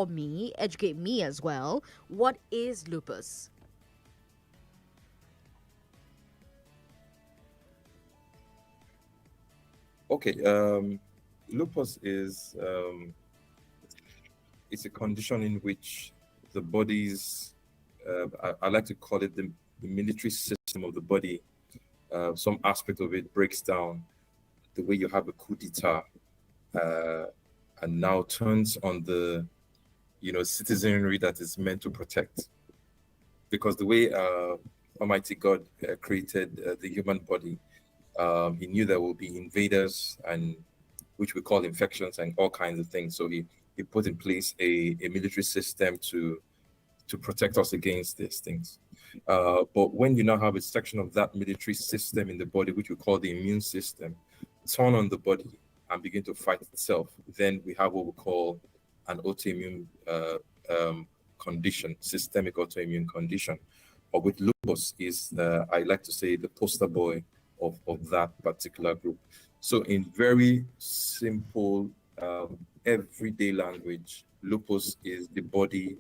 me, educate me as well. What is lupus? Okay, lupus is it's a condition in which the body's I like to call it the military system of the body. Some aspect of it breaks down. The way you have a coup d'etat, uh, and now turns on the citizenry that is meant to protect. Because the way Almighty God created the human body, he knew there will be invaders and which we call infections and all kinds of things. So he put in place a military system to protect us against these things. But when you now have a section of that military system in the body, which we call the immune system, turn on the body and begin to fight itself, then we have what we call an autoimmune condition, systemic autoimmune condition. But with lupus is, I like to say, the poster boy of that particular group. So in very simple, everyday language, lupus is the body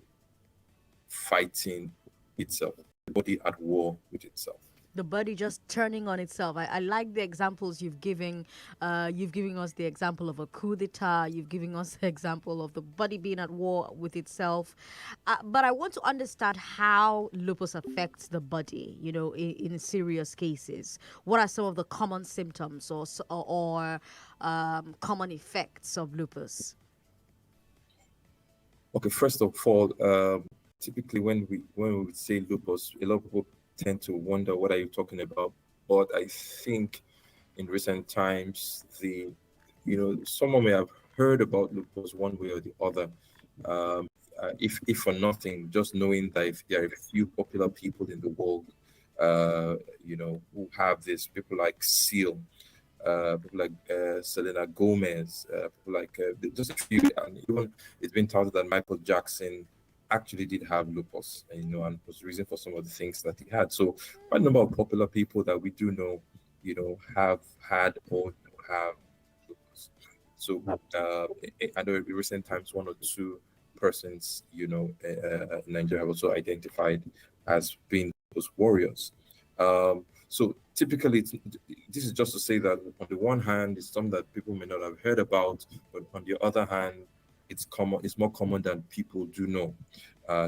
fighting itself, the body at war with itself. The body just turning on itself. I like the examples you've given. You've given us the example of a coup d'etat. You've given us the example of the body being at war with itself. But I want to understand how lupus affects the body, in serious cases. What are some of the common symptoms or common effects of lupus? Okay, first of all, typically when we would say lupus, a lot of people tend to wonder what are you talking about. But I think in recent times, someone may have heard about lupus one way or the other. If for nothing, just knowing that if there are a few popular people in the world, who have this, people like Seal, people like Selena Gomez, people like just a few, and even it's been touted that Michael Jackson actually did have lupus, and was the reason for some of the things that he had. So, quite a number of popular people that we do know, have had or have lupus. So, I know in recent times, one or two persons, in Nigeria have also identified as being lupus warriors. So typically, this is just to say that on the one hand, it's something that people may not have heard about, but on the other hand, it's common. It's more common than people do know.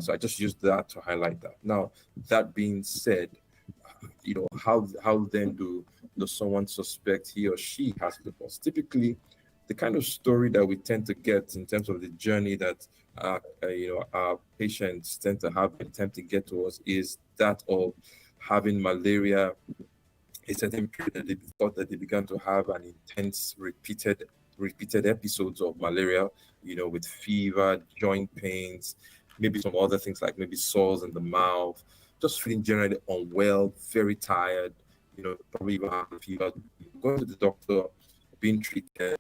So I just used that to highlight that. Now, that being said, how then does someone suspect he or she has lupus? Typically, the kind of story that we tend to get in terms of the journey that our patients tend to have attempt to get to us is that of having malaria a certain period that they thought that they began to have an intense repeated episodes of malaria, with fever, joint pains, maybe some other things like maybe sores in the mouth, just feeling generally unwell, very tired, probably even having fever, going to the doctor, being treated,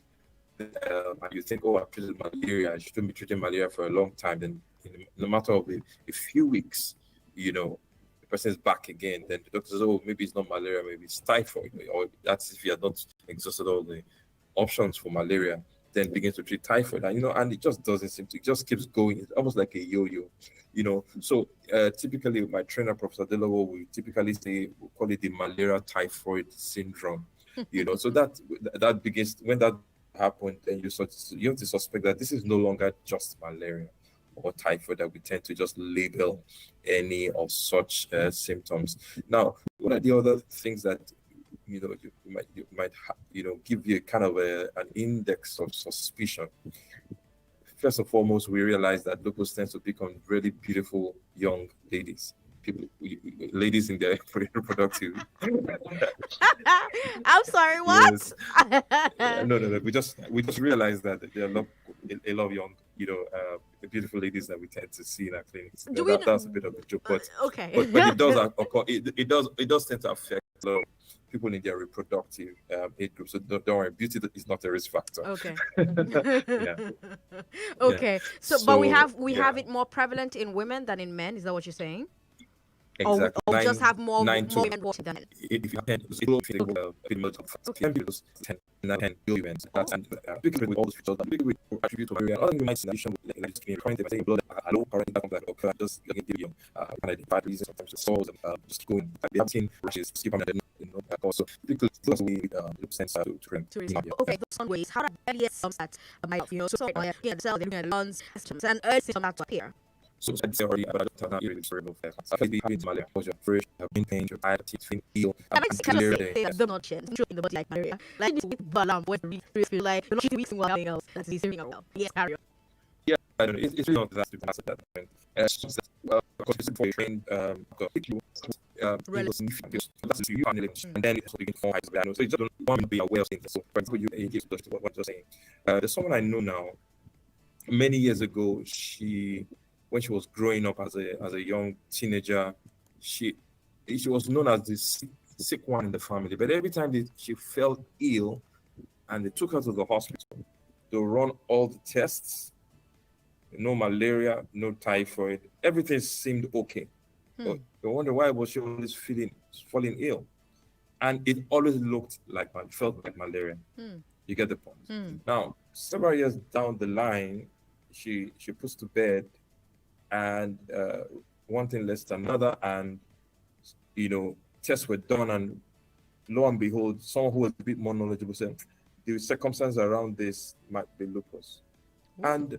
and you think, oh, I've treated malaria, I shouldn't be treating malaria for a long time. Then in a matter of a few weeks, the person is back again. Then the doctor says, oh, maybe it's not malaria, maybe it's typhoid, or that's if you had not exhausted all the options for malaria. Then begins to treat typhoid, and it just doesn't seem to. It just keeps going. It's almost like a yo-yo. So typically, my trainer, Professor Delowo, will typically say, we call it the malaria typhoid syndrome. So that begins when that happened, then you have to suspect that this is no longer just malaria or typhoid that we tend to just label any of such symptoms. Now, what are the other things that you might give you kind of an index of suspicion? First and foremost, we realize that lupus tends to pick on really beautiful young ladies, ladies in their reproductive. I'm sorry, Yes. what? No. We just realized that there are a lot of young, beautiful ladies that we tend to see in our clinics. Do we That's a bit of a joke, but okay. it does occur. It does tend to affect a lot of people in their reproductive age group. So don't worry, beauty is not a risk factor. Okay. Yeah, yeah. Okay. So but we So have we yeah. have it more prevalent in women than in men, is that what you're saying? Exactly. or we just have Nine more to women watching than men. if you have 10, it will feel Okay. 10 people, 10, 9, 10 events. That's and because with all those features, that we attribute to malaria. Other you might see in addition with like skin current, if I say blood, a low current that comes like occur, just like give you kind of bad reasons sometimes with sores and just going. They have seen rashes, skip on the also because that's we look sense to trend. Okay, those some ways. How do earliest symptoms that might, so sorry, skin and cell, they're looking at lungs, symptoms, and early symptoms that to appear. So I'd say already about not really cerebral fat. So I be having malaria, exposure, fresh, have pain, your eye, teeth, feeling ill, I like to kind of malaria say day. that they're not change in the body like malaria. Like this with alarm when we feel like we're not weeks while anything else that is doing well. Yes, carry on. Yeah, I don't know. It's really not that to pass at that point. Because it's for trained, you Really? that's you and then it's begin to form heights. So you just don't want to be aware of things. So for example, you give what you're saying. There's someone I know now. Many years ago, when she was growing up as a young teenager, she was known as the sick one in the family. But every time she felt ill and they took her to the hospital, they run all the tests, no malaria, no typhoid, everything seemed okay. But they wonder why was she always falling ill, and it always felt like malaria. You get the point. Now, several years down the line, she puts to bed, and one thing led to another, and tests were done, and lo and behold, someone who was a bit more knowledgeable said the circumstances around this might be lupus. And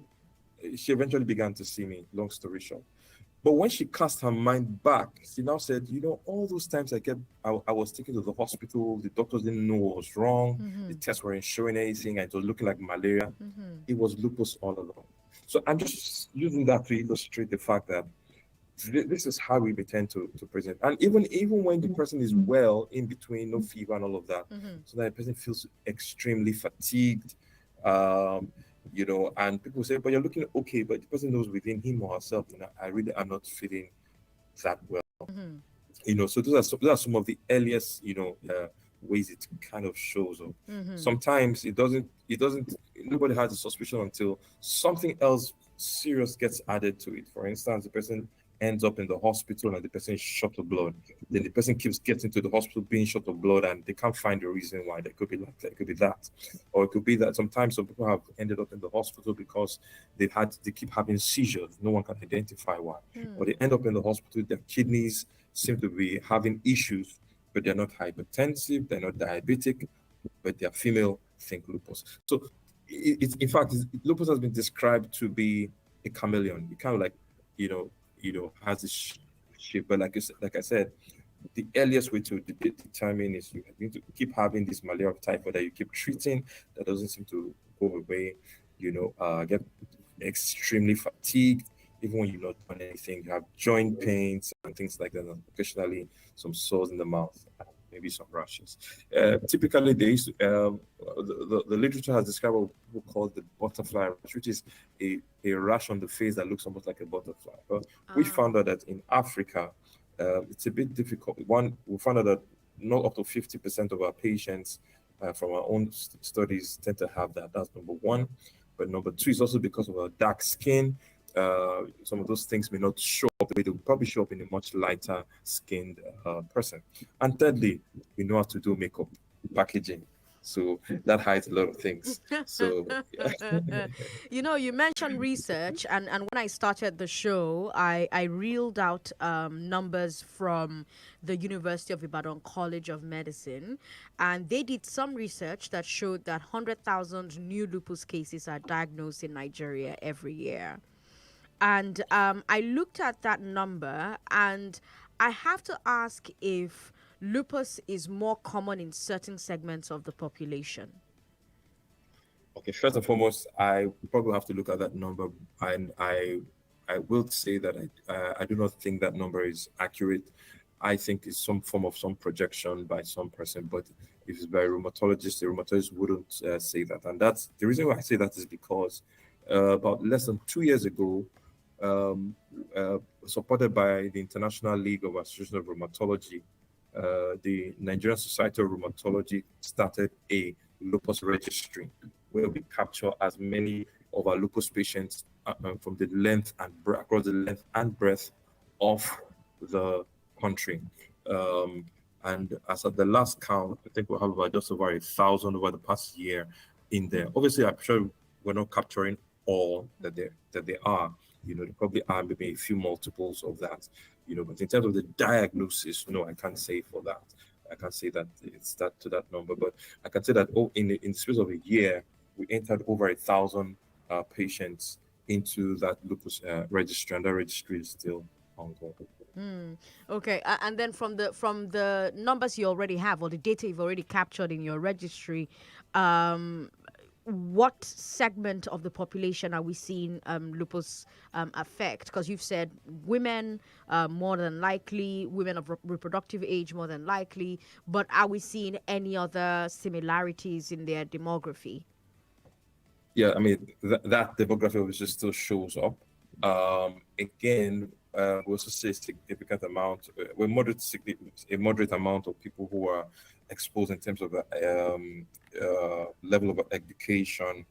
she eventually began to see me, long story short. But when she cast her mind back, she now said, all those times I was taken to the hospital, the doctors didn't know what was wrong, the tests weren't showing anything, and it was looking like malaria. It was lupus all along. So I'm just using that to illustrate the fact that this is how we tend to present. And even when the person is well, in between, no fever and all of that, so that the person feels extremely fatigued, and people say, but you're looking okay, but the person knows within him or herself, I really am not feeling that well. So those are some of the earliest, ways it kind of shows up. Sometimes it doesn't, nobody has a suspicion until something else serious gets added to it. For instance, the person ends up in the hospital and the person is short of blood. Then the person keeps getting to the hospital being short of blood and they can't find the reason why. There could be like that, it could be that. Or it could be that sometimes some people have ended up in the hospital because they keep having seizures. No one can identify why. Or they end up in the hospital, their kidneys seem to be having issues, but they're not hypertensive, they're not diabetic, but they're female, think lupus. So in fact, lupus has been described to be a chameleon. It kind of like, has this shape. But like I said, the earliest way to determine is you need to keep having this malaria typhoid that you keep treating that doesn't seem to go away. Get extremely fatigued, even when you're not doing anything. You have joint pains and things like that, and occasionally some sores in the mouth, maybe some rashes. Typically, the literature has described what people call the butterfly rash, which is a rash on the face that looks almost like a butterfly. But we found out that in Africa, it's a bit difficult. One, we found out that not up to 50% of our patients from our own studies tend to have that. That's number one. But number two is also because of our dark skin. Some of those things may not show up the way they would probably show up in a much lighter skinned person. And thirdly, we know how to do makeup packaging. So that hides a lot of things. So you mentioned research, and when I started the show, I reeled out numbers from the University of Ibadan College of Medicine, and they did some research that showed that 100,000 new lupus cases are diagnosed in Nigeria every year. And I looked at that number, and I have to ask if lupus is more common in certain segments of the population. Okay, first and foremost, I probably have to look at that number, and I will say that I do not think that number is accurate. I think it's some form of some projection by some person, but if it's by a rheumatologist, the rheumatologist wouldn't say that. And that's the reason why I say that is because about less than 2 years ago, supported by the International League of Association of Rheumatology, the Nigerian Society of Rheumatology started a lupus registry where we capture as many of our lupus patients from the length and across the length and breadth of the country. Um, and as at the last count, I think we'll have about just over 1,000 over the past year in there. Obviously, I'm sure we're not capturing all that they are. There probably are maybe a few multiples of that. But in terms of the diagnosis, no, I can't say for that. I can't say that it's that to that number, but I can say that in the space of a year, we entered over 1,000 patients into that lupus registry, and that registry is still ongoing. Okay, and then from the numbers you already have or the data you've already captured in your registry, um, what segment of the population are we seeing lupus affect? Because you've said women more than likely, women of reproductive age more than likely, but are we seeing any other similarities in their demography? Yeah, I mean that demography obviously still shows up. Again, we also see a significant amount, a moderate amount of people who are exposed in terms of level of education,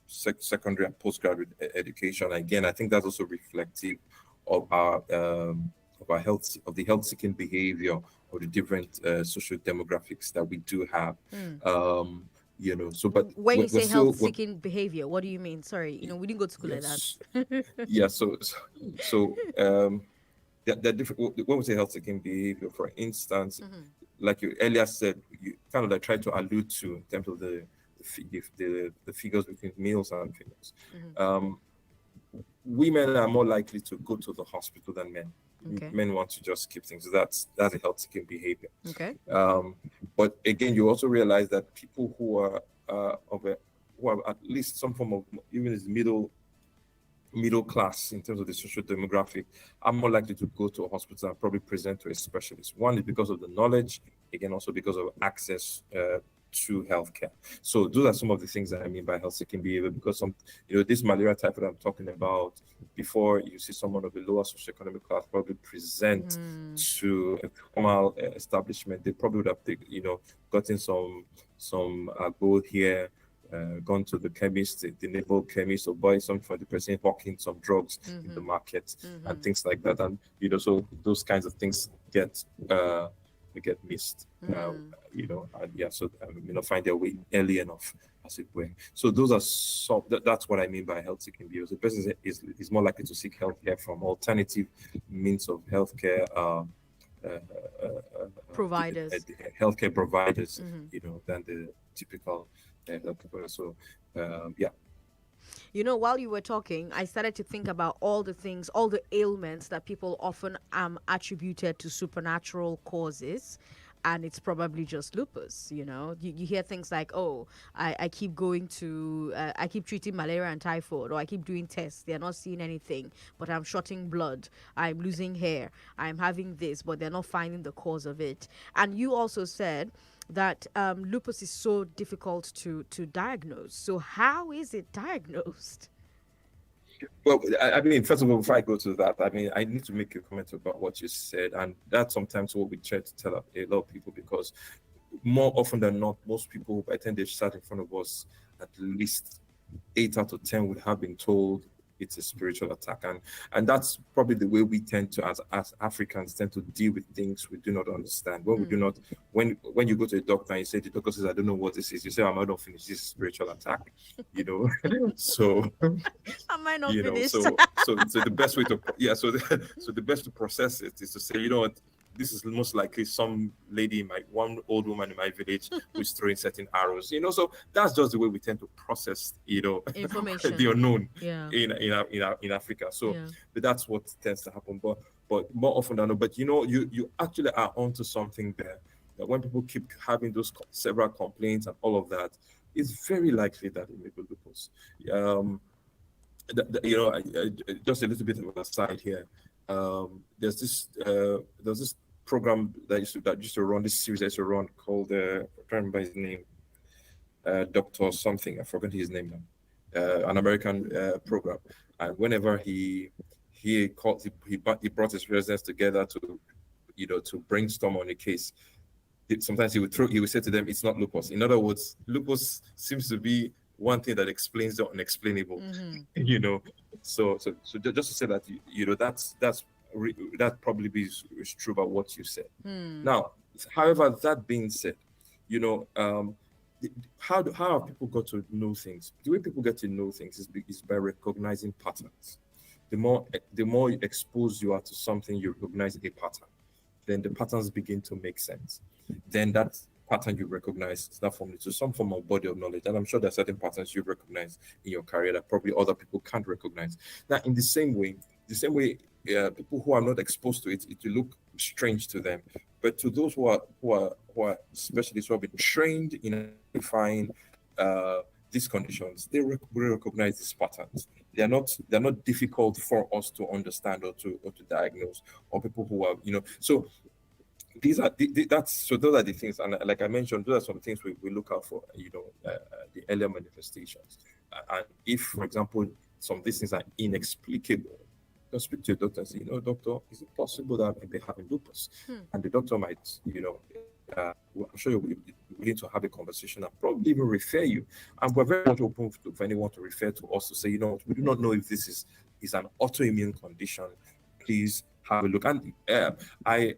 secondary and postgraduate education. Again, I think that's also reflective of our health, of the health seeking behavior of the different social demographics that we do have. Um, so but When you we're say still health seeking behavior, what do you mean? Sorry, we didn't go to school like yes, that. yeah. They're different. When we say health seeking behavior, for instance, like you earlier said, you kind of like try to allude to in terms of the figures between males and females. Um, Women are more likely to go to the hospital than men. Okay. Men want to just keep things. So that's a health seeking behavior. Okay. But again, you also realize that people who are who have at least some form of, even as middle class in terms of the social demographic, are more likely to go to a hospital and probably present to a specialist. One is because of the knowledge, again, also because of access to healthcare. So those are some of the things that I mean by health seeking behavior, because this malaria type that I'm talking about, before you see someone of the lower socioeconomic class probably present to a formal establishment, they probably would have gotten some gold here, gone to the chemist, the naval chemist, or buy some for the person hawking some drugs in the market and things like that. And so those kinds of things get missed. And yeah, so find their way early enough, as it were. So those are that's what I mean by health seeking behavior. The person is more likely to seek healthcare from alternative means of healthcare. Providers. Healthcare providers, than the typical healthcare provider. So, yeah. While you were talking, I started to think about all the things, all the ailments that people often attributed to supernatural causes. And it's probably just lupus. You hear things like, oh, I keep going to, I keep treating malaria and typhoid, or I keep doing tests. They're not seeing anything, but I'm shorting blood. I'm losing hair. I'm having this, but they're not finding the cause of it. And you also said that lupus is so difficult to diagnose. So how is it diagnosed? Well, I mean, first of all, before I go to that, I mean, I need to make a comment about what you said, and that's sometimes what we try to tell a lot of people, because more often than not, most people, by the time they sat in front of us, at least 8 out of 10 would have been told it's a spiritual attack, and that's probably the way we tend to, as Africans, tend to deal with things we do not understand. When we do not, when you go to a doctor and you say, the doctor says, I don't know what this is, you say, I'm not finished, this is spiritual attack, so Am I not finished? so the best way to so the best to process it is to say, what, this is most likely some lady, one old woman in my village who's throwing certain arrows. So that's just the way we tend to process, information, the unknown, yeah, in Africa. So yeah. but that's what tends to happen. But more often than not, but you actually are onto something there. That when people keep having those several complaints and all of that, it's very likely that it may be lupus. Just a little bit of an aside here. There's this program that used to run, this series that used to run, called I can't remember his name, Doctor something. I forgot his name now. An American program, and whenever he brought his residents together to to brainstorm on a case. Sometimes he would say to them, it's not lupus. In other words, lupus seems to be one thing that explains the unexplainable. So just to say that that's that probably is true about what you said. Now, however, that being said, you know, how have people got to know things? The way people get to know things is by recognizing patterns. The more exposed you are to something, you recognize a pattern. Then the patterns begin to make sense. Then that pattern you recognize is not formed into some form of body of knowledge. And I'm sure there are certain patterns you recognize in your career that probably other people can't recognize. Now, in the same way, people who are not exposed to it, it will look strange to them. But to those who are specialists who have been trained in identifying these conditions, will recognize these patterns. They're not difficult for us to understand or to diagnose, or people who are, so these are those are the things, and like I mentioned, those are some things we look out for, the earlier manifestations. And if, for example, some of these things are inexplicable, just speak to your doctor and say, doctor, is it possible that I may be having lupus? And the doctor might, I'm sure you'll be willing to have a conversation and probably even refer you. And we're very much open for anyone to refer to us to say, we do not know if this is an autoimmune condition. Please have a look. And I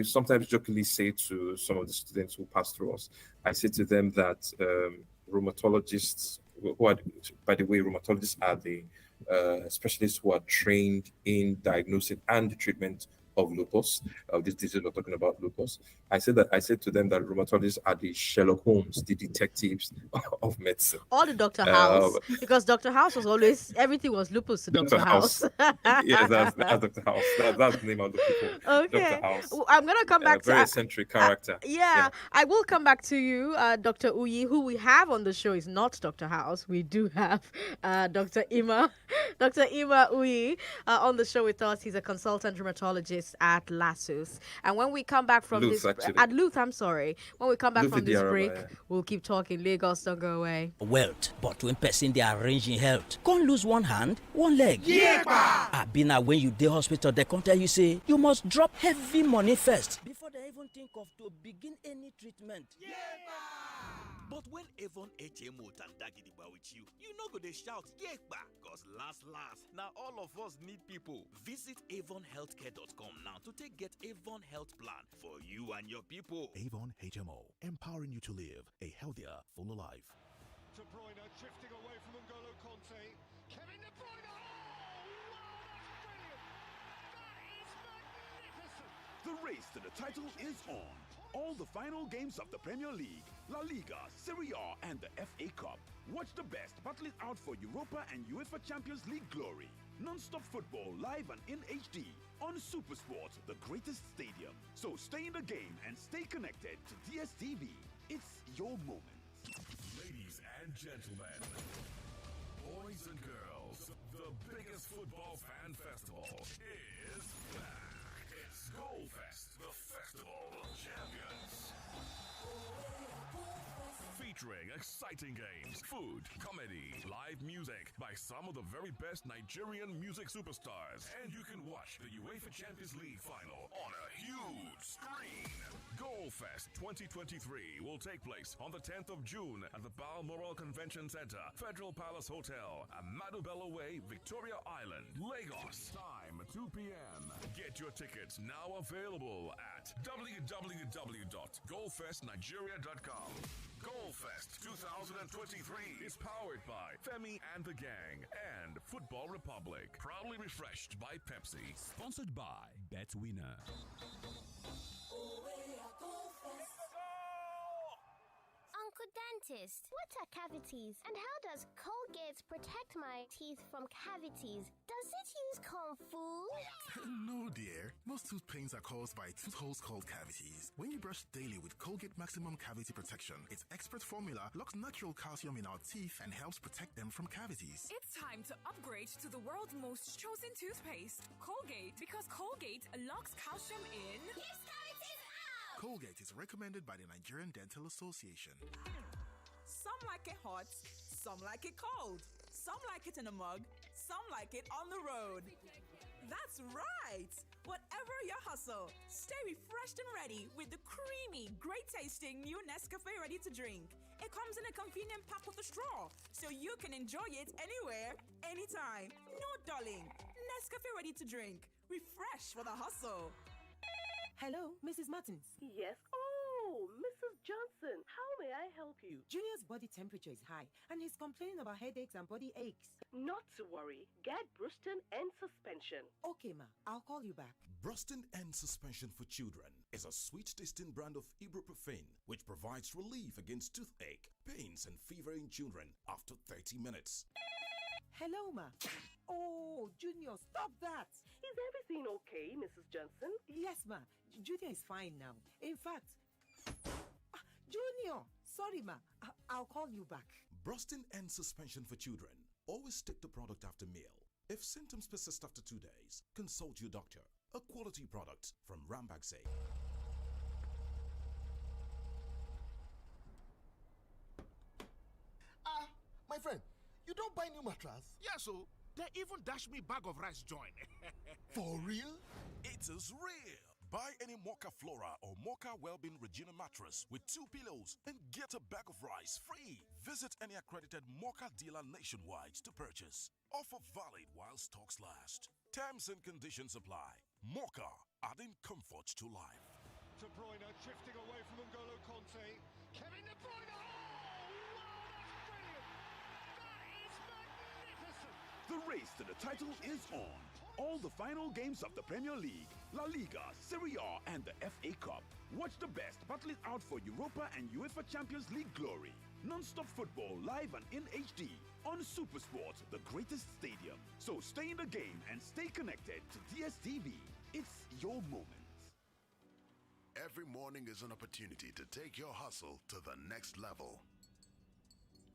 sometimes jokingly say to some of the students who pass through us, I say to them that rheumatologists, by the way, rheumatologists are the specialists who are trained in diagnosing and treatment of lupus, of this disease we're talking about, lupus. I said to them that rheumatologists are the Sherlock Holmes, the detectives of medicine. Or the Dr. House, because Dr. House was always, everything was lupus to Dr. House. Yes, that's Dr. House. That's the name of the people. Okay. Dr. House. I'm going to come back to... Very eccentric character. Yeah, I will come back to you, Dr. Uyi. Who we have on the show is not Dr. House. We do have Dr. Ima. Dr. Ima Uyi on the show with us. He's a consultant rheumatologist at LASUS. And when we come back from Luth, this... actually. At Luth, I'm sorry. When we come back Luth from this Idiaraba, break, yeah. we'll keep talking. Lagos, don't go away. Wealth, but when person they arranging health, can't lose one hand, one leg. Yeah, when you dey hospital, they come tell you say you must drop heavy money first before they even think of to begin any treatment. Yeah. But when Avon HMO Tandagidiba with you, you no go dey shout yekba, cause last, now all of us need people. Visit avonhealthcare.com now to get Avon Health Plan for you and your people. Avon HMO, empowering you to live a healthier, fuller life. De Bruyne drifting away from N'Golo Conte. Kevin De Bruyne. Oh, wow, that's brilliant. That is magnificent. The race to the title is on. All the final games of the Premier League, La Liga, Serie A, and the FA Cup. Watch the best battle it out for Europa and UEFA Champions League glory. Non-stop football live and in HD on Supersport, the greatest stadium. So stay in the game and stay connected to DSTV. It's your moment. Ladies and gentlemen, boys and girls, the biggest football fan festival is back. It's Goalfest, the Festival of Champions. Featuring exciting games, food, comedy, live music by some of the very best Nigerian music superstars. And you can watch the UEFA Champions League final on a huge screen. Goalfest 2023 will take place on the 10th of June at the Balmoral Convention Center, Federal Palace Hotel, Amadu Bello Way, Victoria Island, Lagos. Time 2 p.m. Get your tickets now available at www.goalfestnigeria.com. Goalfest 2023 is powered by Femi and the Gang and Football Republic. Proudly refreshed by Pepsi. Sponsored by BetWinner. Uncle Dentist, what are cavities? And how does Colgate protect my teeth from cavities? Does it use Kung Fu? No, dear. Most tooth pains are caused by tooth holes called cavities. When you brush daily with Colgate Maximum Cavity Protection, its expert formula locks natural calcium in our teeth and helps protect them from cavities. It's time to upgrade to the world's most chosen toothpaste, Colgate, because Colgate locks calcium in. Keeps cavities out! Colgate is recommended by the Nigerian Dental Association. Some like it hot, some like it cold, some like it in a mug, some like it on the road. That's right! Whatever your hustle, stay refreshed and ready with the creamy, great-tasting new Nescafe Ready to Drink. It comes in a convenient pack with a straw, so you can enjoy it anywhere, anytime. No dulling. Nescafe Nescafe ready to drink. Refresh for the hustle. Hello, Mrs. Martins. Yes. Oh, Mrs. Johnson, how may I help you? Junior's body temperature is high and he's complaining about headaches and body aches. Not to worry. Get Bruston and suspension. Okay, ma. I'll call you back. Bruston and Suspension for Children is a sweet-tasting brand of ibuprofen which provides relief against toothache, pains, and fever in children after 30 minutes. Hello, ma. Oh, Junior, stop that. Is everything okay, Mrs. Johnson? Yes, ma. Junior is fine now. In fact, Junior, sorry, ma. I'll call you back. Brustin and Suspension for Children. Always take the product after meal. If symptoms persist after 2 days, consult your doctor. A quality product from Rambaxay. My friend, you don't buy new mattress? Yes, so they even dash me bag of rice join. For real? It is real. Buy any Mocha Flora or Mocha Wellbeing Regina mattress with 2 pillows and get a bag of rice free. Visit any accredited Mocha dealer nationwide to purchase. Offer valid while stocks last. Terms and conditions apply. Mocha, adding comfort to life. De Bruyne drifting away from N'Golo Conte. Kevin De Bruyne. Oh, wow, that's brilliant. That is magnificent. The race to the title is on. All the final games of the Premier League, La Liga, Serie A, and the FA Cup. Watch the best battle it out for Europa and UEFA Champions League glory. Non-stop football live and in HD on Supersport, the greatest stadium. So stay in the game and stay connected to DSTV. It's your moment. Every morning is an opportunity to take your hustle to the next level.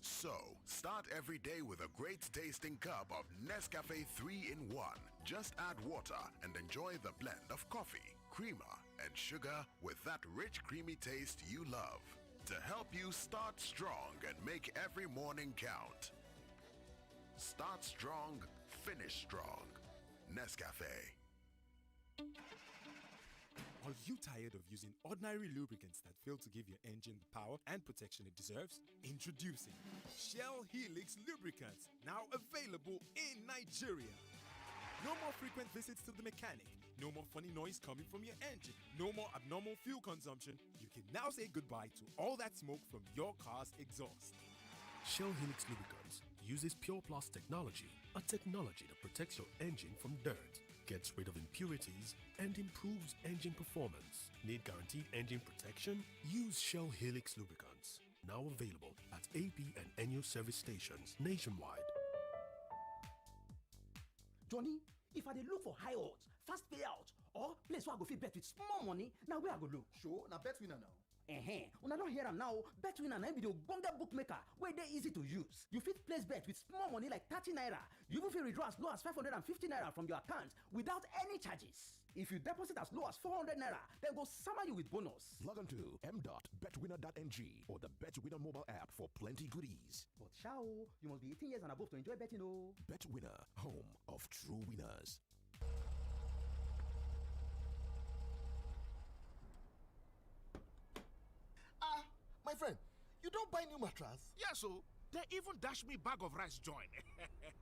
So, start every day with a great tasting cup of Nescafe 3-in-1. Just add water and enjoy the blend of coffee, creamer, and sugar with that rich, creamy taste you love. To help you start strong and make every morning count. Start strong, finish strong. Nescafe. Are you tired of using ordinary lubricants that fail to give your engine the power and protection it deserves? Introducing Shell Helix Lubricants, now available in Nigeria. No more frequent visits to the mechanic. No more funny noise coming from your engine. No more abnormal fuel consumption. You can now say goodbye to all that smoke from your car's exhaust. Shell Helix Lubricants uses Pure Plus technology, a technology that protects your engine from dirt, gets rid of impurities, and improves engine performance. Need guaranteed engine protection? Use Shell Helix Lubricants. Now available at AP and NU service stations nationwide. Johnny, if I dey look for high odds, fast payout, or place where I go fit bet with small money, now where I go look? Sure, now bet winner now. Una don hear am now. Bet winner na be the ogbonge bookmaker wey dey easy to use. You fit place bet with small money like 30 naira. You even fit withdraw as low as 550 naira from your account without any charges. If you deposit as low as 400 naira, dem go sama you with bonus. Log on to m.betwinner.ng or the BetWinner mobile app for plenty goodies. But sha o, you must be 18 years and above to enjoy betting o. BetWinner, home of true winners. My friend, you don't buy new mattress? Yes, so they even dash me bag of rice join.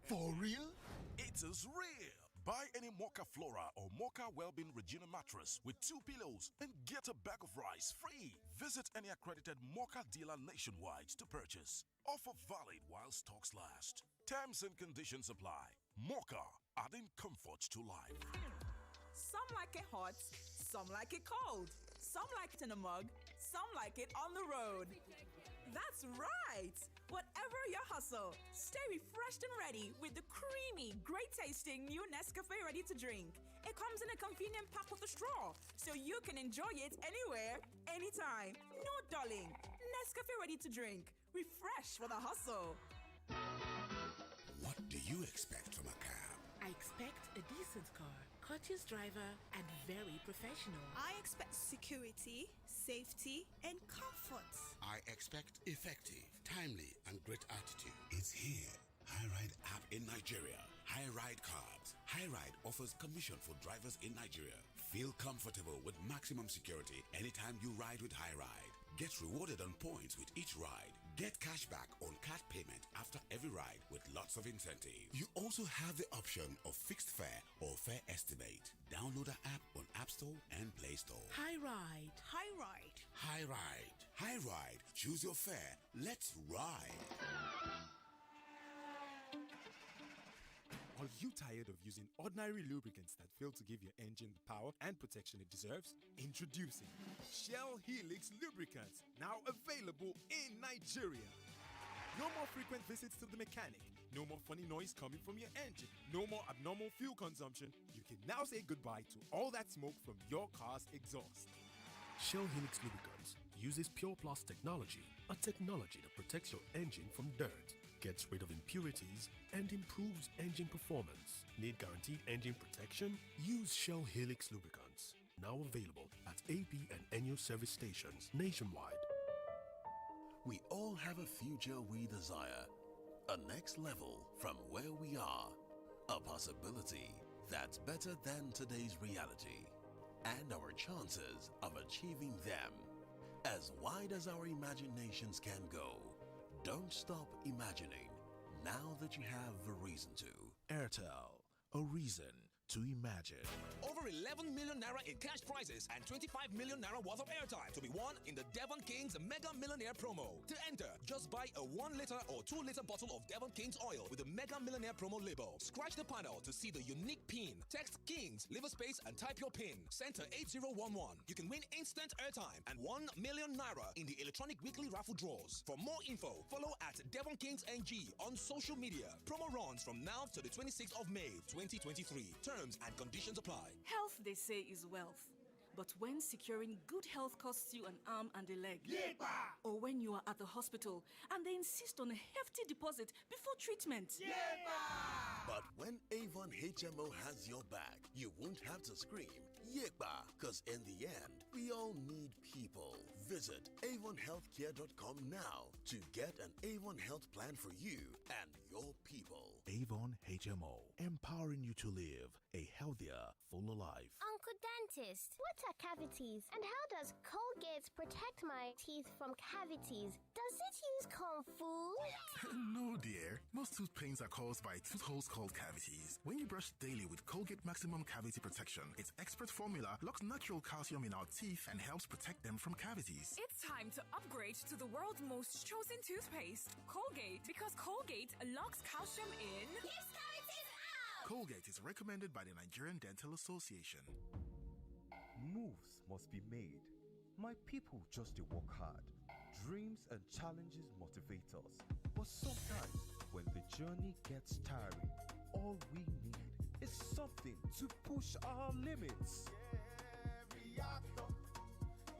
For real? It is real. Buy any Mocha Flora or Mocha Wellbeing Regina mattress with 2 pillows and get a bag of rice free. Visit any accredited Mocha dealer nationwide to purchase. Offer valid while stocks last. Terms and conditions apply. Mocha, adding comfort to life. Some like it hot, some like it cold, some like it in a mug, some like it on the road. That's right! Whatever your hustle, stay refreshed and ready with the creamy, great-tasting new Nescafe ready to drink. It comes in a convenient pack with a straw, so you can enjoy it anywhere, anytime. No dulling. Nescafe ready to drink. Refresh for the hustle. What do you expect from a cab? I expect a decent car, courteous driver, and very professional. I expect security, safety, and comfort. I expect effective, timely, and great attitude. It's here. Hi-Ride app in Nigeria. Hi-Ride Carbs. Hi-Ride offers commission for drivers in Nigeria. Feel comfortable with maximum security anytime you ride with Hi-Ride. Get rewarded on points with each ride. Get cash back on card payment after every ride with lots of incentives. You also have the option of fixed fare or fare estimate. Download the app on App Store and Play Store. Hi Ride. Hi Ride. Hi Ride. Hi Ride. Choose your fare. Let's ride. Are you tired of using ordinary lubricants that fail to give your engine the power and protection it deserves? Introducing Shell Helix Lubricants, now available in Nigeria. No more frequent visits to the mechanic. No more funny noise coming from your engine. No more abnormal fuel consumption. You can now say goodbye to all that smoke from your car's exhaust. Shell Helix Lubricants uses Pure Plus technology, a technology that protects your engine from dirt, gets rid of impurities, and improves engine performance. Need guaranteed engine protection? Use Shell Helix Lubricants. Now available at AP and NU service stations nationwide. We all have a future we desire. A next level from where we are. A possibility that's better than today's reality. And our chances of achieving them. As wide as our imaginations can go. Don't stop imagining now that you have a reason to. Airtel, a reason to imagine. Over 11 million naira in cash prizes and 25 million naira worth of airtime to be won in the Devon Kings Mega Millionaire promo. To enter, just buy a 1 liter or 2 liter bottle of Devon Kings oil with the Mega Millionaire promo label. Scratch the panel to see the unique pin. Text Kings, leave a space and type your pin. Center 8011. You can win instant airtime and 1 million naira in the electronic weekly raffle draws. For more info, follow at Devon Kings NG on social media. Promo runs from now to the 26th of May 2023. Terms and conditions apply. Health, they say, is wealth. But when securing good health costs you an arm and a leg, or when you are at the hospital and they insist on a hefty deposit before treatment, But when Avon HMO has your back, you won't have to scream, Yekba, because in the end, we all need people. Visit avonhealthcare.com now to get an Avon health plan for you and your people. Avon HMO, empowering you to live a healthier, fuller life. Uncle Dentist, what are cavities? And how does Colgate protect my teeth from cavities? Does it use Kung Fu? No, dear. Most tooth pains are caused by tooth holes called cavities. When you brush daily with Colgate Maximum Cavity Protection, its expert formula locks natural calcium in our teeth and helps protect them from cavities. It's time to upgrade to the world's most chosen toothpaste, Colgate, because Colgate locks calcium in. Keeps cavities out! Colgate is recommended by the Nigerian Dental Association. Moves must be made. My people just to work hard. Dreams and challenges motivate us. But sometimes, when the journey gets tiring, all we need is something to push our limits. Reactor,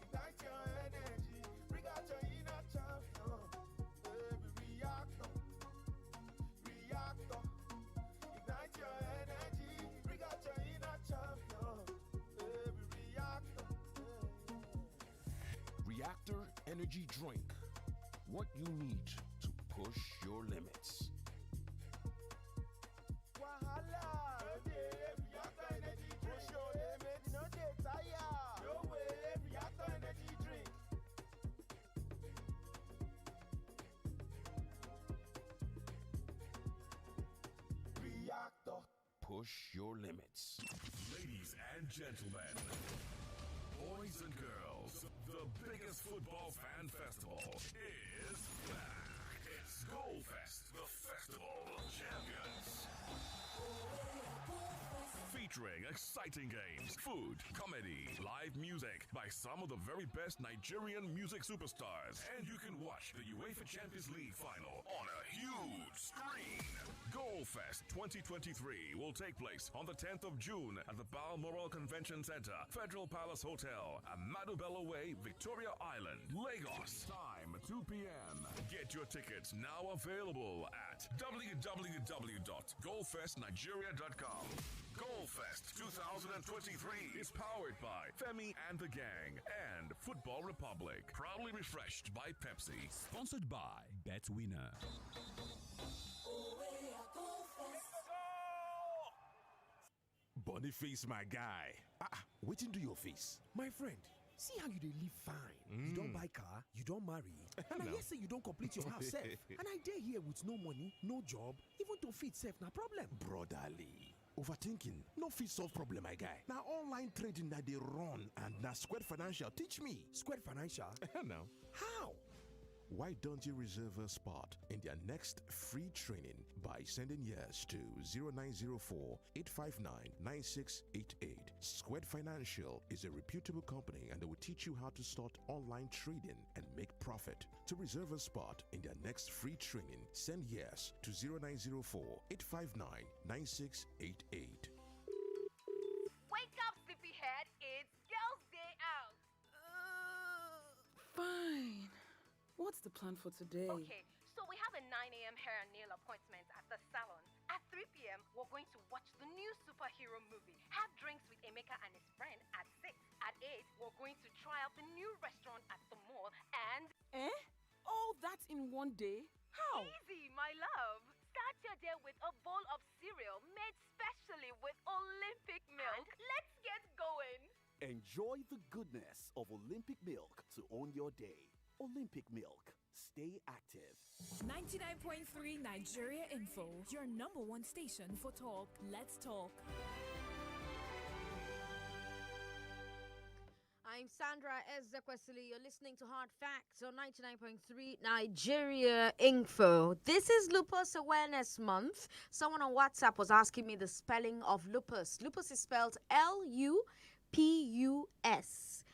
ignite your energy, bring out your inner champion. Reactor, reactor, ignite your energy, bring out your inner champion. Reactor. Reactor Energy Drink. What you need to push your limits. Wahala, reactor energy, push your limits. No dey tire. No way, reactor energy drink. Reactor. Push your limits. Ladies and gentlemen, boys and girls, the biggest football fan festival is back. It's Goalfest, the Festival of Champions. Featuring exciting games, food, comedy, live music by some of the very best Nigerian music superstars. And you can watch the UEFA Champions League final on a huge screen. Goalfest 2023 will take place on the 10th of June at the Balmoral Convention Center, Federal Palace Hotel, Amadu Bello Way, Victoria Island, Lagos. Time 2 p.m. Get your tickets now available at www.goalfestnigeria.com. Goalfest 2023 is powered by Femi and the Gang and Football Republic. Proudly refreshed by Pepsi. Sponsored by BetWinner. Boniface, my guy. Waiting to your face. My friend, See how you dey live fine. You don't buy car, you don't marry. And I No. hear say you don't complete your house sef. And I dey here with no money, no job, even to feed sef na problem. Brotherly, overthinking no fit solve problem, my guy. Now online trading that they run and now Square Financial teach me. Square Financial? No. How? Why don't you reserve a spot in their next free training by sending yes to 0904 859 9688? Squared Financial is a reputable company and they will teach you how to start online trading and make profit. To reserve a spot in their next free training, send yes to 0904 859 9688. Wake up, sleepyhead. It's Girls' Day Out. Fine. What's the plan for today? Okay, so we have a 9 a.m. hair and nail appointment at the salon. At 3 p.m., we're going to watch the new superhero movie, have drinks with Emeka and his friend at 6. At 8, we're going to try out the new restaurant at the mall and... All that in one day? How? Easy, my love. Start your day with a bowl of cereal made specially with Olympic milk. And let's get going. Enjoy the goodness of Olympic milk to own your day. Olympic milk. Stay active. 99.3 Nigeria Info, your number one station for talk. Let's talk. I'm Sandra Ezekwesili. You're listening to Hard Facts on 99.3 Nigeria Info. This is Lupus Awareness Month. Someone on WhatsApp was asking me the spelling of lupus. Lupus is spelled Lupus. Lupus.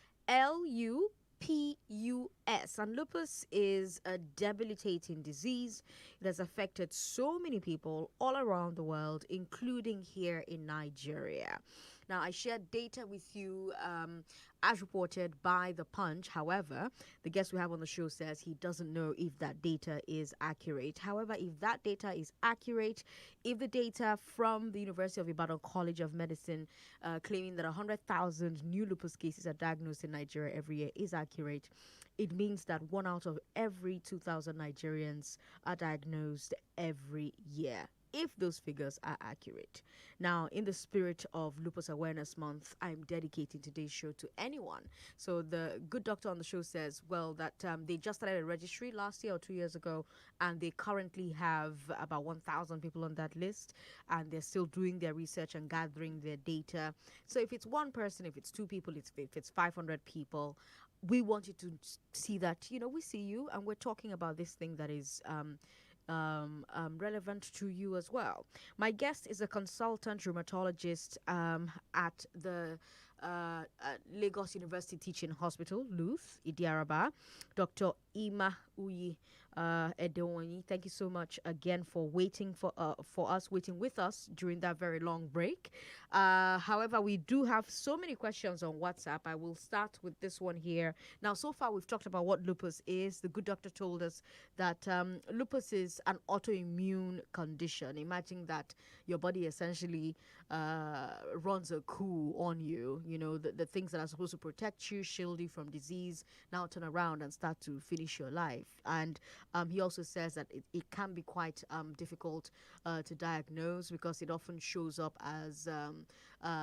And lupus is a debilitating disease. It has affected so many people all around the world, including here in Nigeria. Now, I shared data with you as reported by The Punch. However, the guest we have on the show says he doesn't know if that data is accurate. However, if that data is accurate, if the data from the University of Ibadan College of Medicine claiming that 100,000 new lupus cases are diagnosed in Nigeria every year is accurate, it means that 1 out of every 2,000 Nigerians are diagnosed every year, if those figures are accurate. Now, in the spirit of Lupus Awareness Month, I'm dedicating today's show to anyone. So the good doctor on the show says, well, that they just started a registry last year or 2 years ago, and they currently have about 1,000 people on that list, and they're still doing their research and gathering their data. So if it's one person, if it's two people, if it's 500 people, we want you to see that, we see you, and we're talking about this thing that is relevant to you as well. My guest is a consultant rheumatologist at the Lagos University Teaching Hospital, LUTH, Idiaraba, Dr. Ima Uyi Edewonyi. Thank you so much again for waiting waiting with us during that very long break. However, we do have so many questions on WhatsApp. I will start with this one here. Now, so far we've talked about what lupus is. The good doctor told us that lupus is an autoimmune condition. Imagine that your body essentially runs a coup on you. The things that are supposed to protect you, shield you from disease, now turn around and start to finish your life. And he also says that it can be quite difficult to diagnose because it often shows up as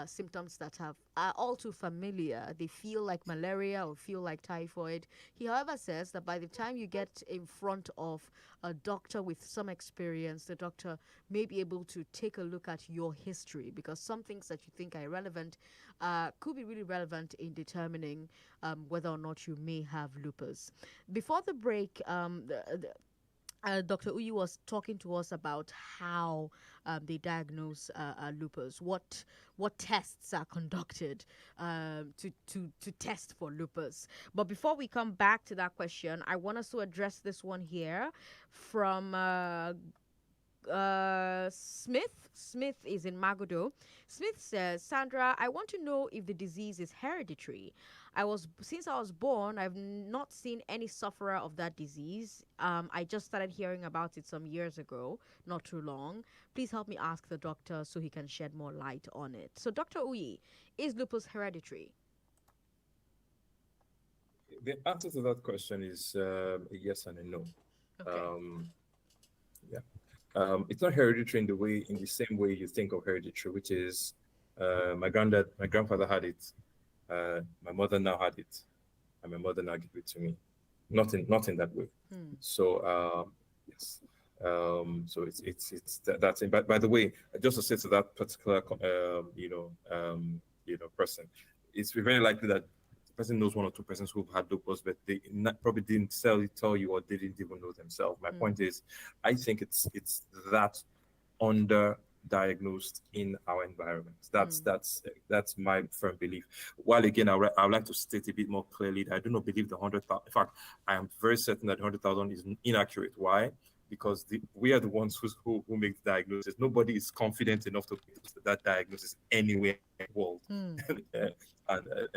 symptoms that are all too familiar. They feel like malaria or feel like typhoid. He, however, says that by the time you get in front of a doctor with some experience, the doctor may be able to take a look at your history, because some things that you think are irrelevant could be really relevant in determining whether or not you may have lupus. Before the break, Dr. Uyi was talking to us about how they diagnose lupus, what tests are conducted to test for lupus. But before we come back to that question, I want us to address this one here from Smith. Smith is in Magodo. Smith says, Sandra, I want to know if the disease is hereditary. Since I was born, I've not seen any sufferer of that disease. I just started hearing about it some years ago, not too long. Please help me ask the doctor so he can shed more light on it. So, Dr. Uyi, is lupus hereditary? The answer to that question is a yes and a no. Okay. It's not hereditary in the same way you think of hereditary, which is my grandfather had it, My mother now had it, and my mother now gave it to me. Not in that way. So yes. So it's that's it. But by the way, just to say to that particular person, it's very likely that the person knows one or two persons who've had lupus, but they probably didn't tell you, or they didn't even know themselves. My point is, I think it's that under diagnosed in our environment. That's my firm belief. While again, I would like to state a bit more clearly that I do not believe the 100,000. In fact, I am very certain that 100,000 is inaccurate. Why? Because we are the ones who make the diagnosis. Nobody is confident enough to make that diagnosis anywhere in the world, and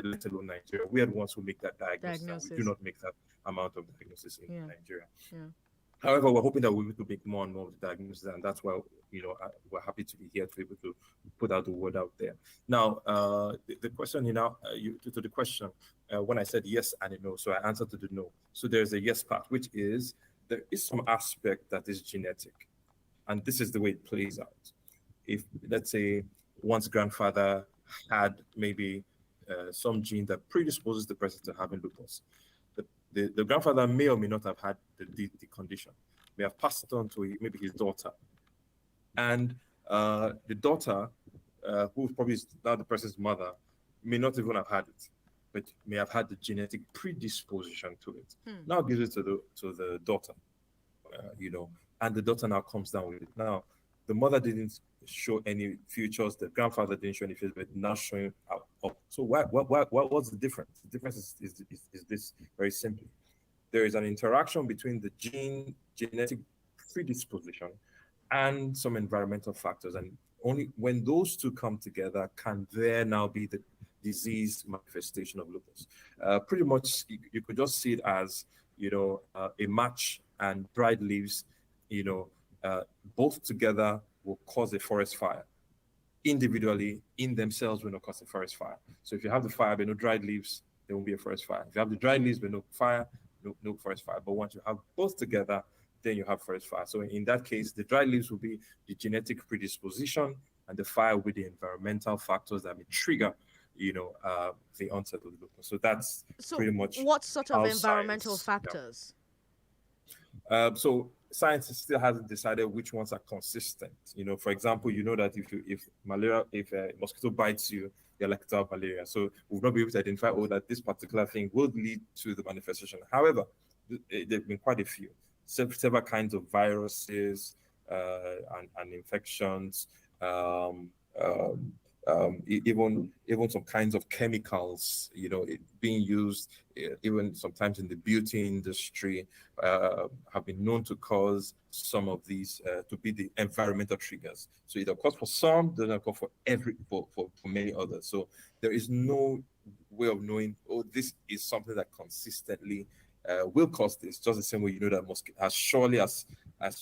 let alone Nigeria. We are the ones who make that diagnosis. And we do not make that amount of diagnosis in Nigeria. However, we're hoping that we'll be able to make more and more of the diagnosis, and that's why we're happy to be here to be able to put out the word out there. Now, the question to the question, when I said yes and a no, so I answered to the no. So there's a yes part, which is there is some aspect that is genetic, and this is the way it plays out. If, let's say, one's grandfather had maybe some gene that predisposes the person to having lupus, the grandfather may or may not have had the condition, may have passed it on to maybe his daughter. And the daughter, who probably is now the person's mother, may not even have had it, but may have had the genetic predisposition to it. Now gives it to the daughter, and the daughter now comes down with it. Now, the mother didn't show any features, the grandfather didn't show any features, but now showing up. So what's the difference? The difference is this, very simply. There is an interaction between the genetic predisposition and some environmental factors, and only when those two come together can there now be the disease manifestation of lupus. Pretty much, you could just see it as a match and dried leaves. Both together will cause a forest fire. Individually, in themselves, will not cause a forest fire. So if you have the fire but no dried leaves, there won't be a forest fire. If you have the dried leaves but no fire, no forest fire. But once you have both together, then you have forest fire. So in that case, the dried leaves will be the genetic predisposition, and the fire will be the environmental factors that may trigger, the onset of lupus. So that's pretty much what sort of environmental factors? So science still hasn't decided which ones are consistent. For example, that if a mosquito bites you, you're likely to have malaria. So we've not been able to identify that this particular thing will lead to the manifestation. However, there've been quite a few, several kinds of viruses and infections. Even some kinds of chemicals, being used even sometimes in the beauty industry, have been known to cause some of these to be the environmental triggers. So it occurs for some, doesn't occur for many others. So there is no way of knowing, this is something that consistently will cause this. Just the same way that as surely as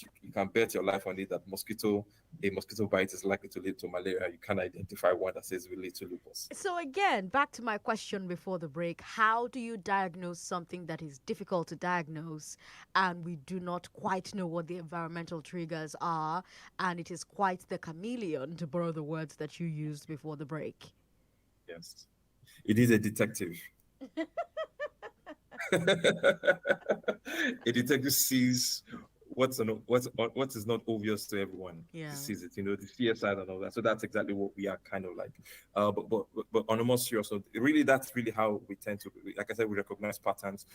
you can bet your life on it that a mosquito bite is likely to lead to malaria, you can identify one that says will lead to lupus. So again, back to my question before the break, how do you diagnose something that is difficult to diagnose and we do not quite know what the environmental triggers are, and it is quite the chameleon, to borrow the words that you used before the break? Yes, it is a detective. A detective sees what is not obvious to everyone. Yeah. Sees it, the fear side and all that. So that's exactly what we are kind of like. But on a more serious note, really, that's really how we tend to, like I said, we recognize patterns.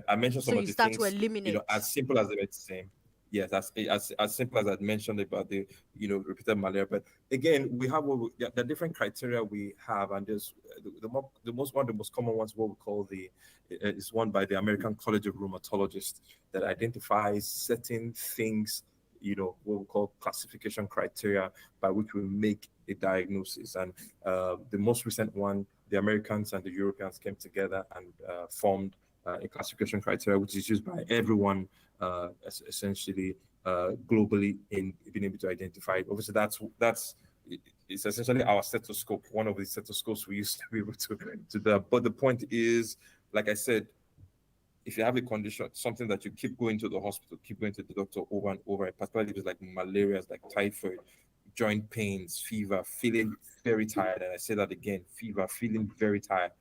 I mentioned some of the things, to eliminate. as simple as they say. Yes, as simple as I mentioned about the repeated malaria. But again, we have the different criteria we have, and there's the most common ones, what we call is one by the American College of Rheumatologists, that identifies certain things, what we call classification criteria by which we make a diagnosis. And the most recent one, the Americans and the Europeans came together and formed a classification criteria which is used by everyone essentially globally in being able to identify it. Obviously, it's essentially our stethoscope, one of the stethoscopes we used to be able to do that. But the point is, like I said, if you have a condition, something that you keep going to the hospital, keep going to the doctor over and over, and particularly if it's like malaria, like typhoid, joint pains, fever, feeling very tired, and I say that again, fever, feeling very tired,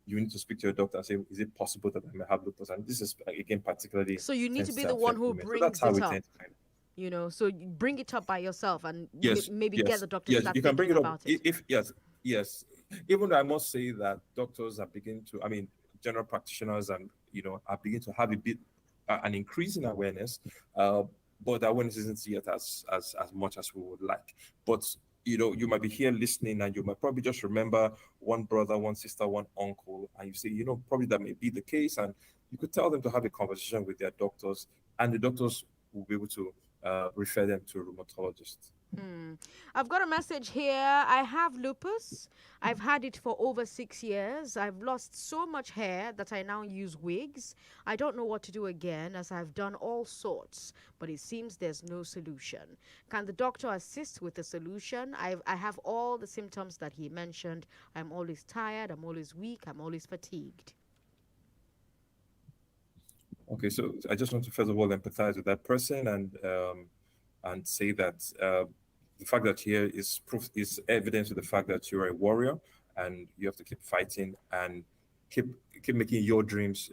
you need to speak to your doctor and say, is it possible that I may have lupus? And this is, again, particularly So you need to be sensitive the one affect who women. So that's brings how it we up. tend to kind of, You know, so you bring it up by yourself and yes, maybe get yes, the doctor to yes. start You can bring thinking it up about it. if yes, yes. Even though I must say that doctors are beginning to, I mean, general practitioners and are beginning to have a bit an increase in awareness, but the awareness isn't yet as much as we would like. But you might be here listening, and you might probably just remember one brother, one sister, one uncle, and you say, probably that may be the case, and you could tell them to have a conversation with their doctors, and the doctors will be able to refer them to a rheumatologist. I've got a message here. I have lupus. I've had it for over 6 years. I've lost so much hair that I now use wigs. I don't know what to do again, as I've done all sorts, but it seems there's no solution. Can the doctor assist with the solution? I have all the symptoms that he mentioned. I'm always tired. I'm always weak. I'm always fatigued. Okay, so I just want to first of all empathize with that person and say that the fact that here is proof is evidence of the fact that you're a warrior and you have to keep fighting and keep making your dreams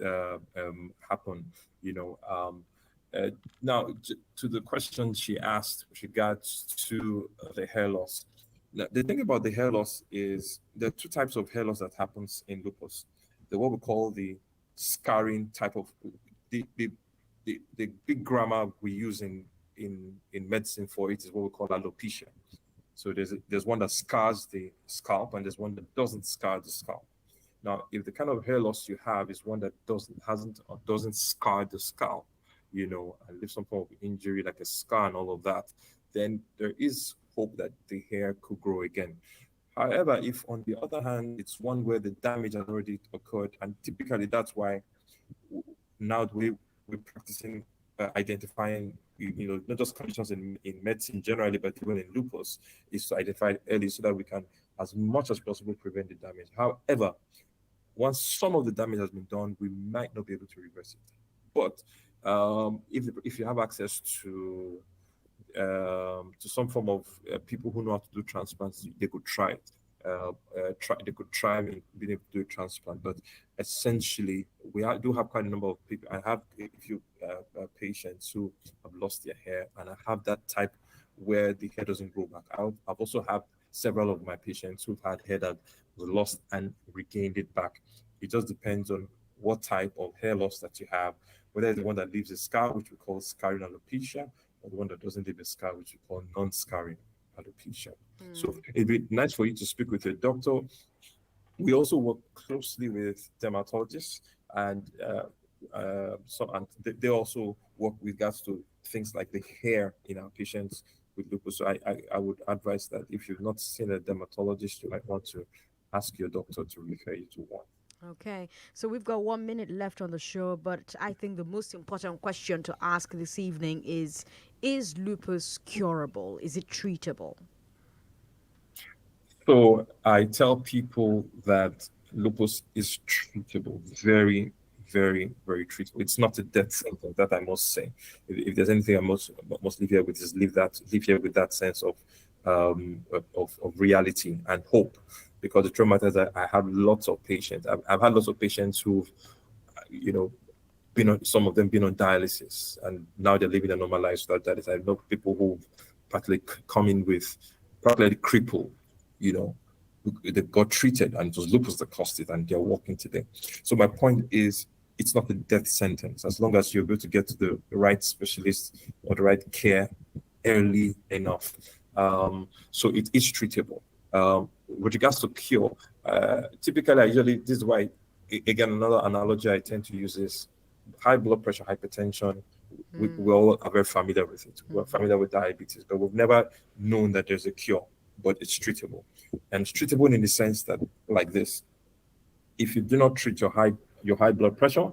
happen. You know. Now to the question she asked with regards to the hair loss. Now, the thing about the hair loss is there are two types of hair loss that happens in lupus. The what we call the scarring type of the the big grammar we use in medicine for it is what we call alopecia. So there's one that scars the scalp and there's one that doesn't scar the scalp. Now, if the kind of hair loss you have is one that doesn't scar the scalp, and leave some form of injury like a scar and all of that, then there is hope that the hair could grow again. However, if on the other hand, it's one where the damage has already occurred, and typically that's why now we're practicing identifying, not just conditions in medicine generally, but even in lupus, is to identify it early so that we can, as much as possible, prevent the damage. However, once some of the damage has been done, we might not be able to reverse it. But if you have access to some form of people who know how to do transplants, they could try it. They could try being able to do a transplant, but essentially do have quite a number of people. I have a few patients who have lost their hair, and I have that type where the hair doesn't grow back out. I've also had several of my patients who've had hair that was lost and regained it back. It just depends on what type of hair loss that you have, whether it's the one that leaves a scar, which we call scarring alopecia, or the one that doesn't leave a scar, which we call non-scarring alopecia. So it'd be nice for you to speak with your doctor. We also work closely with dermatologists, and they also work with regards to things like the hair in our patients with lupus. So I would advise that if you've not seen a dermatologist, you might want to ask your doctor to refer you to one. Okay, so we've got 1 minute left on the show, but I think the most important question to ask this evening is lupus curable? Is it treatable? So I tell people that lupus is treatable, very, very, very treatable. It's not a death sentence, that I must say. If there's anything I must leave here with, is live here with that sense of reality and hope. Because the truth matters, I have lots of patients. I've had lots of patients who've, some of them been on dialysis, and now they're living a normal life without dialysis. I know people who practically come in with practically crippled, they got treated and it was lupus that caused it, and they're walking today. So my point is, it's not a death sentence as long as you're able to get to the right specialist or the right care early enough. So it is treatable. With regards to cure, typically, this is why, again, another analogy I tend to use is high blood pressure, hypertension. We all are very familiar with it. We're familiar with diabetes, but we've never known that there's a cure, but it's treatable. And it's treatable in the sense that, like this, if you do not treat your high blood pressure,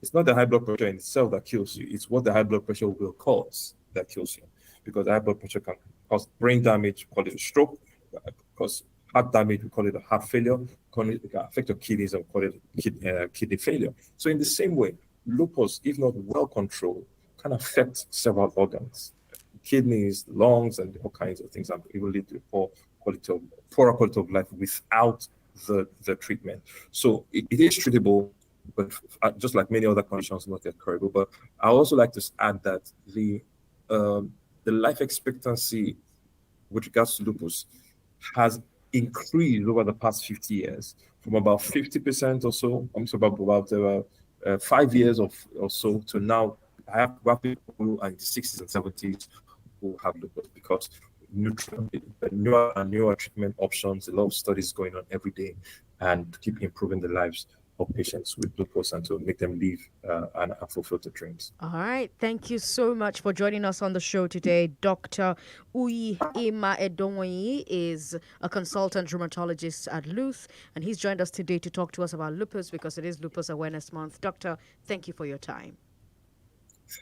it's not the high blood pressure in itself that kills you. It's what the high blood pressure will cause that kills you. Because the high blood pressure can cause brain damage, call it a stroke, cause heart damage, we call it a heart failure, it can affect your kidneys, and call it kidney failure. So in the same way, lupus, if not well controlled, can affect several organs, kidneys, lungs, and all kinds of things, and even lead to poorer quality of life without the treatment. So it is treatable, but just like many other conditions, not yet curable. But I also like to add that the life expectancy with regards to lupus has increased over the past 50 years from about 50% or so, about 5 years or so, to now I have people who are in the 60s and 70s who have lupus, because newer treatment options, a lot of studies going on every day, and keep improving the lives of patients with lupus and to make them live and fulfill their dreams. All right. Thank you so much for joining us on the show today. Dr. Uyi Ima Edonyi is a consultant rheumatologist at Lupus, and he's joined us today to talk to us about lupus because it is Lupus Awareness Month. Doctor, thank you for your time.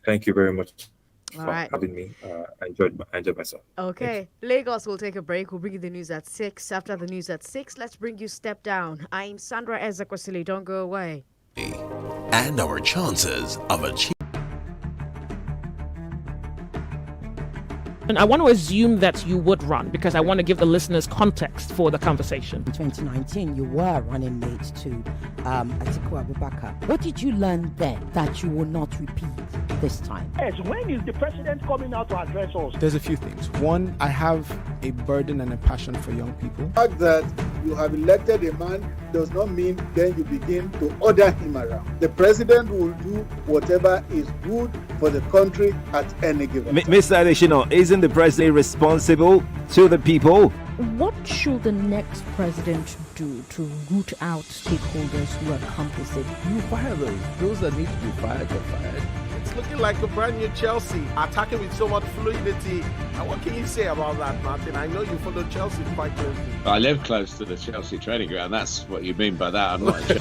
Thank you very much All for right. having me. I enjoyed myself. Okay. Lagos will take a break. We'll bring you the news at 6. After the news at 6, let's bring you Step Down. I'm Sandra Ezekwesili. Don't go away. And our chances of achieving. And I want to assume that you would run because I want to give the listeners context for the conversation. In 2019, you were running mate to Atiku Abubakar. What did you learn then that you will not repeat this time? Yes, when is the president coming out to address us? There's a few things. One, I have a burden and a passion for young people. The fact that you have elected a man does not mean then you begin to order him around. The president will do whatever is good for the country at any given time. Mr. Adeshino, isn't the president responsible to the people? What should the next president do to root out stakeholders who are complicit? You fire those. Those that need to be fired are fired. It's looking like a brand new Chelsea, attacking with so much fluidity. And what can you say about that, Martin? I know you follow Chelsea quite closely. I live close to the Chelsea training ground. That's what you mean by that. I'm not a